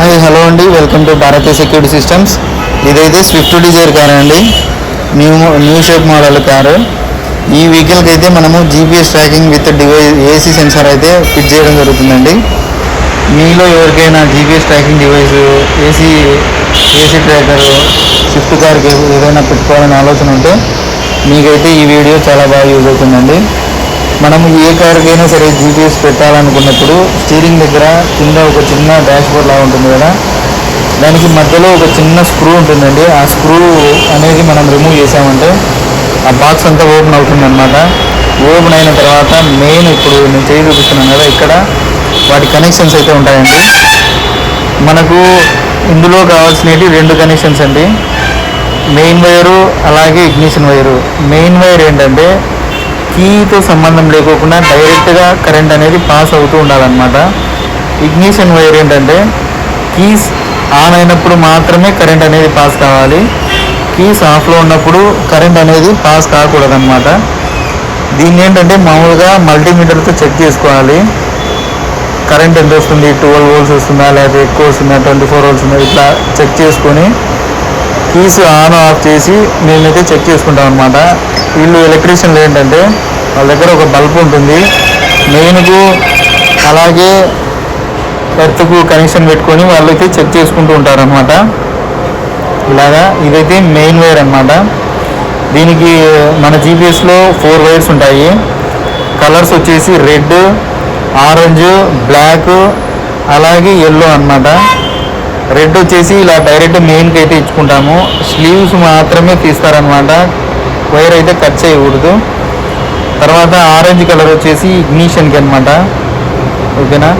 Hi hello అండి, welcome to Bharatiya security systems. ఇదైతే swift Dzire car అండి, న్యూ షేప్ మోడల్ కారు. ఈ వెహికల్కి అయితే మనము GPS tracking with device AC sensor అయితే ఫిట్ చేయడం జరుగుతుందండి. మీలో ఎవరికైనా GPS tracking device, AC tracker swift కార్కి ఏదైనా పెట్టుకోవాలని ఆలోచన ఉంటే మీకైతే ఈ వీడియో చాలా బాగా యూజ్ అవుతుందండి. మనము ఏ కార్కైనా సరే జీపీఎస్ పెట్టాలనుకున్నప్పుడు స్టీరింగ్ దగ్గర కింద ఒక చిన్న డాష్ బోర్డ్ లాగా ఉంటుంది కదా, దానికి మధ్యలో ఒక చిన్న స్క్రూ ఉంటుందండి. ఆ స్క్రూ అనేది మనం రిమూవ్ చేసామంటే ఆ బాక్స్ అంతా ఓపెన్ అవుతుంది అనమాట. ఓపెన్ అయిన తర్వాత మెయిన్ ఇప్పుడు నేను చేయి చూపిస్తున్నాను కదా, ఇక్కడ వాటి కనెక్షన్స్ అయితే ఉంటాయండి. మనకు ఇందులో కావాల్సినవి రెండు కనెక్షన్స్ అండి, మెయిన్ వైరు అలాగే ఇగ్నిషన్ వైరు. మెయిన్ వైర్ ఏంటంటే కీతో సంబంధం లేకోకుండా డైరెక్ట్గా కరెంట్ అనేది పాస్ అవుతూ ఉండాలన్నమాట. ఇగ్నిషన్ వైర్ ఏంటంటే కీస్ ఆన్ అయినప్పుడు మాత్రమే కరెంట్ అనేది పాస్ కావాలి, కీస్ ఆఫ్లో ఉన్నప్పుడు కరెంట్ అనేది పాస్ కాకూడదన్నమాట. దీన్ని ఏంటంటే మామూలుగా మల్టీమీటర్తో చెక్ చేసుకోవాలి, కరెంట్ ఎంత వస్తుంది, 12 వోల్ట్స్ వస్తుందా లేకపోతే ఎక్కువ వస్తుందా, 24 వోల్ట్స్ ఉందా, ఇట్లా చెక్ చేసుకొని కీస్ ఆన్ ఆఫ్ చేసి మేమైతే చెక్ చేసుకుంటాం అనమాట. వీళ్ళు ఎలక్ట్రీషియన్లు ఏంటంటే వాళ్ళ దగ్గర ఒక బల్బ్ ఉంటుంది, మెయిన్కు అలాగే ఎర్త్కు కనెక్షన్ పెట్టుకొని వాళ్ళైతే చెక్ చేసుకుంటూ ఉంటారనమాట. ఇలాగా ఇదైతే మెయిన్ వైర్ అనమాట. దీనికి మన జీపీఎస్లో 4 వైర్స్ ఉంటాయి. కలర్స్ వచ్చేసి రెడ్, ఆరెంజ్, బ్లాక్ అలాగే ఎల్లో అనమాట. రెడ్ వచ్చేసి ఇలా డైరెక్ట్ మెయిన్కి అయితే ఇచ్చుకుంటాము, స్లీవ్స్ మాత్రమే తీస్తారనమాట, వైర్ అయితే కట్ చేయకూడదు. తర్వాత ఆరెంజ్ కలర్ వచ్చేసి ఇగ్నిషన్కి అనమాట, ఓకేనా.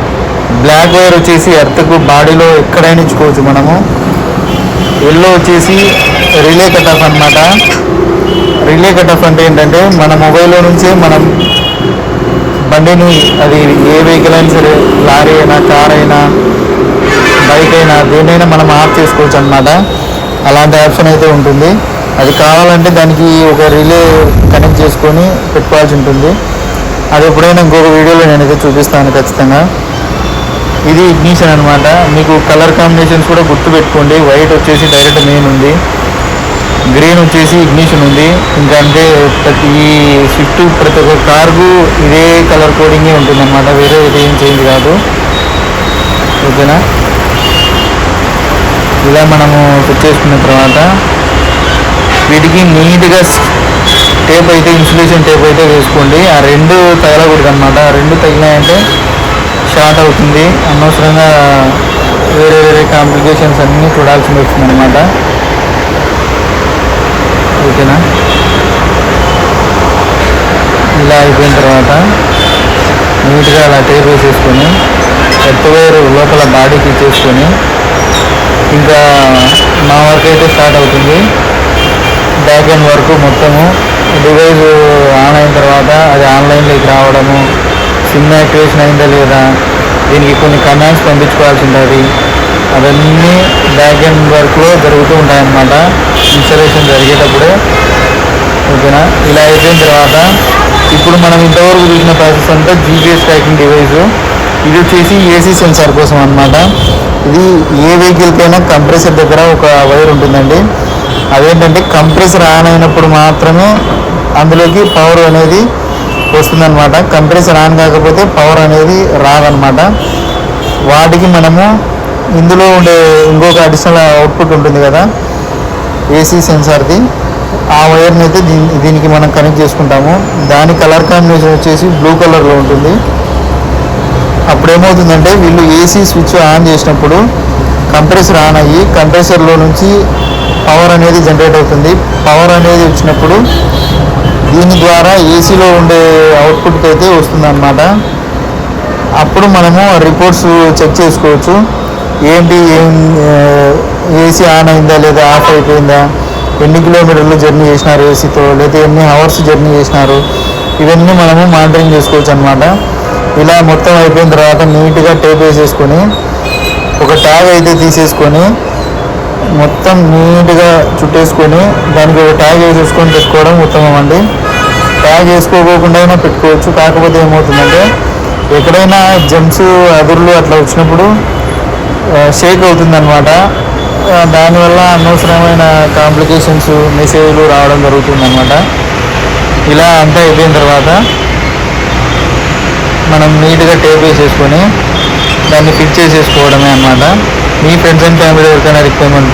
బ్లాక్ వైర్ వచ్చేసి ఎర్త్కు బాడీలో ఎక్కడైనా ఇచ్చుకోవచ్చు మనము. ఎల్లో వచ్చేసి రిలే కట్ ఆఫ్ అనమాట. రిలే కట్ ఆఫ్ అంటే ఏంటంటే మన మొబైల్లో నుంచే మనం బండిని, అది ఏ వెహికల్ అయినా సరే, లారీ అయినా కార్ అయినా బైక్ అయినా దేనైనా మనం ఆఫ్ చేసుకోవచ్చు అనమాట. అలాంటి ఆప్షన్ అయితే ఉంటుంది. అది కావాలంటే దానికి ఒక రిలే కనెక్ట్ చేసుకొని పెట్టుకోవాల్సి ఉంటుంది. అది ఎప్పుడైనా ఇంకొక వీడియోలో నేనైతే చూపిస్తాను ఖచ్చితంగా. ఇది ఇగ్నిషన్ అనమాట. మీకు కలర్ కాంబినేషన్స్ కూడా గుర్తుపెట్టుకోండి. వైట్ వచ్చేసి డైరెక్ట్ మెయిన్ ఉంది, గ్రీన్ వచ్చేసి ఇగ్నిషన్ ఉంది. ఇంకా అంటే ఈ స్విఫ్ట్ ప్రతి ఒక్క కార్కు ఇదే కలర్ కోడింగే ఉంటుంది అనమాట, వేరే ఏం చేంజ్ కాదు, ఓకేనా. ఇలా మనము సెట్ చేసుకున్న తర్వాత వీటికి నీట్గా టేప్ అయితే, ఇన్సులేషన్ టేప్ అయితే వేసుకోండి. ఆ రెండు తగలకూడదు అనమాట. ఆ రెండు తగిలాయంటే షార్ట్ అవుతుంది, అనవసరంగా వేరే కాంప్లికేషన్స్ అన్నీ చూడాల్సి వస్తుంది అనమాట, ఓకేనా. ఇలా అయిపోయిన తర్వాత నీట్గా అలా టేప్ వేసేసుకొని ఎర్త్ వైర్ లోపల బాడీకి ఇచ్చేసుకొని ఇంకా మా వర్క్ అయితే స్టార్ట్ అవుతుంది. బ్యాక్ ఎండ్ వర్క్ మొత్తము డివైస్ ఆన్ అయిన తర్వాత అది ఆన్లైన్లోకి రావడము, సిమ్ యాక్టివేషన్ అయిందా లేదా, దీనికి కొన్ని కమాండ్స్ పంపించుకోవాల్సి ఉంటుంది. అవన్నీ బ్యాక్ ఎండ్ వర్క్లో జరుగుతూ ఉంటాయన్నమాట ఇన్స్టాలేషన్ జరిగేటప్పుడే, ఓకేనా. ఇలా అయిపోయిన తర్వాత ఇప్పుడు మనం ఇంతవరకు చూసిన ప్రాసెస్ అంతా జీపీఎస్ ట్రాకింగ్ డివైస్. ఇది వచ్చేసి ఏసీ సెన్సార్ కోసం అనమాట. ఇది ఏ వెహికల్కైనా కంప్రెసర్ దగ్గర ఒక వైర్ ఉంటుందండి. అదేంటంటే కంప్రెసర్ ఆన్ అయినప్పుడు మాత్రమే అందులోకి పవర్ అనేది వస్తుందన్నమాట. కంప్రెసర్ ఆన్ కాకపోతే పవర్ అనేది రాదనమాట. వాటికి మనము ఇందులో ఉండే ఇంకొక అడిషనల్ అవుట్పుట్ ఉంటుంది కదా ఏసీ సెన్సార్ది, ఆ వైర్ని అయితే దీనికి మనం కనెక్ట్ చేసుకుంటాము. దాని కలర్ కాంబినేషన్ వచ్చేసి బ్లూ కలర్లో ఉంటుంది. అప్పుడు ఏమవుతుందంటే వీళ్ళు ఏసీ స్విచ్ ఆన్ చేసినప్పుడు కంప్రెసర్ ఆన్ అయ్యి కంప్రెసర్లో నుంచి పవర్ అనేది జనరేట్ అవుతుంది. పవర్ అనేది వచ్చినప్పుడు దీని ద్వారా ఏసీలో ఉండే అవుట్పుట్కి అయితే వస్తుందన్నమాట. అప్పుడు మనము రిపోర్ట్స్ చెక్ చేసుకోవచ్చు, ఏంటి ఏసీ ఆన్ అయిందా లేదా, ఆఫ్ అయిపోయిందా, ఎన్ని కిలోమీటర్లు జర్నీ చేసినారు ఏసీతో, లేదా ఎన్ని అవర్స్ జర్నీ చేసినారు, ఇవన్నీ మనము మానిటరింగ్ చేసుకోవచ్చు అనమాట. ఇలా మొత్తం అయిపోయిన తర్వాత నీట్గా టేప్ వేసేసుకొని ఒక ట్యాగ్ అయితే తీసేసుకొని మొత్తం నీట్గా చుట్టేసుకొని దానికి ఒక ట్యాగ్ వేసేసుకొని పెట్టుకోవడం ఉత్తమం అండి. ట్యాగ్ వేసుకోకుండా అయినా పెట్టుకోవచ్చు. కాకపోతే ఏమవుతుందంటే ఎక్కడైనా జంప్స్ అదుర్లు అట్లా వచ్చినప్పుడు షేక్ అవుతుంది అనమాట. దానివల్ల అనవసరమైన కాంప్లికేషన్స్ మెసేజ్లు రావడం జరుగుతుంది అనమాట. ఇలా అంతా అయిపోయిన తర్వాత మనం నీట్గా టేప్ వేసేసుకొని దాన్ని ఫిట్ చేసేసుకోవడమే అనమాట. మీ ఫ్రెండ్స్ అండ్ ఫ్యామిలీ ఎవరికైనా రిక్వైర్మెంట్